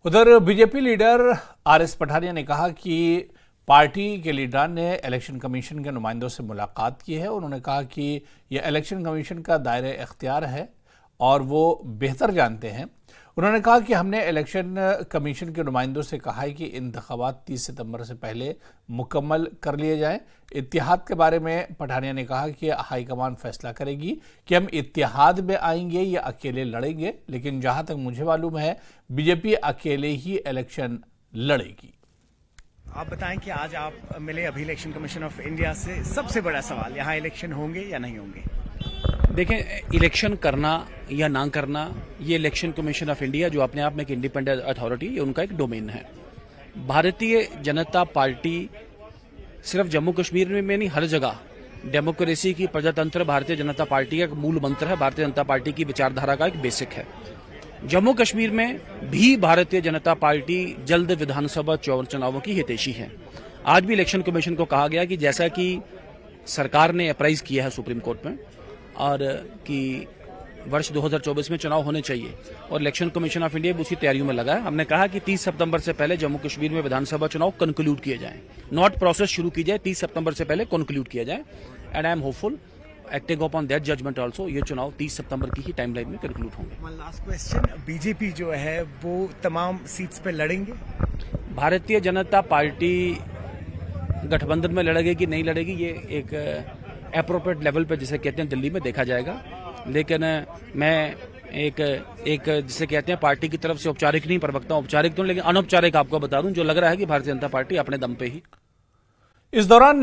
उधर BJP leader RS Pathania ने कहा कि पार्टी के लीडर ने इलेक्शन कमीशन के नुमाइंदों से मुलाकात की है। उन्होंने कहा कि यह इलेक्शन कमीशन का दायरे इख्तियार है और वो बेहतर जानते हैं। उन्होंने कहा कि हमने इलेक्शन कमीशन के नुमाइंदों से कहा है कि इंतखाबात 30 सितंबर से पहले मुकम्मल कर लिए जाएं। इत्तेहाद के बारे में पठानिया ने कहा कि हाईकमान फैसला करेगी कि हम इत्तेहाद में आएंगे या अकेले लड़ेंगे, लेकिन जहां तक मुझे मालूम है बीजेपी अकेले ही इलेक्शन लड़ेगी। आप बताएं कि आज आप मिले अभी इलेक्शन कमीशन ऑफ इंडिया से, सबसे बड़ा सवाल यहाँ इलेक्शन होंगे या नहीं होंगे? देखें, इलेक्शन करना या ना करना ये इलेक्शन कमीशन ऑफ इंडिया जो अपने आप में एक इंडिपेंडेंट अथॉरिटी, ये उनका एक डोमेन है। भारतीय जनता पार्टी सिर्फ जम्मू कश्मीर में नहीं, हर जगह डेमोक्रेसी की प्रजातंत्र भारतीय जनता पार्टी का एक मूल मंत्र है, भारतीय जनता पार्टी की विचारधारा का एक बेसिक है। जम्मू कश्मीर में भी भारतीय जनता पार्टी जल्द विधानसभा चुनावों की हितैषी है। आज भी इलेक्शन कमीशन को कहा गया कि जैसा कि सरकार ने अप्राइज किया है सुप्रीम कोर्ट में और कि वर्ष 2024 में चुनाव होने चाहिए और इलेक्शन कमीशन ऑफ इंडिया भी उसी तैयारियों में लगा है। हमने कहा कि 30 सितंबर से पहले जम्मू कश्मीर में विधानसभा चुनाव कंक्लूड किए जाएं, नॉट प्रोसेस शुरू की जाए, 30 सितंबर से पहले कंक्लूड किया जाए। And I am hopeful acting upon that judgement also, ये चुनाव 30 सितंबर की ही टाइमलाइन में कंक्लूड होंगे। वन लास्ट क्वेश्चन, बीजेपी जो है वो तमाम सीट्स पे लड़ेंगे? भारतीय जनता पार्टी गठबंधन में लड़ेगी कि नहीं लड़ेगी, ये एक एप्रोप्रिएट लेवल पे जिसे कहते हैं दिल्ली में देखा जाएगा। लेकिन मैं एक जिसे कहते हैं पार्टी की तरफ से औपचारिक नहीं, प्रवक्ता औपचारिक तो, लेकिन अनौपचारिक आपको बता दूं, जो लग रहा है कि भारतीय जनता पार्टी अपने दम पे ही इस दौरान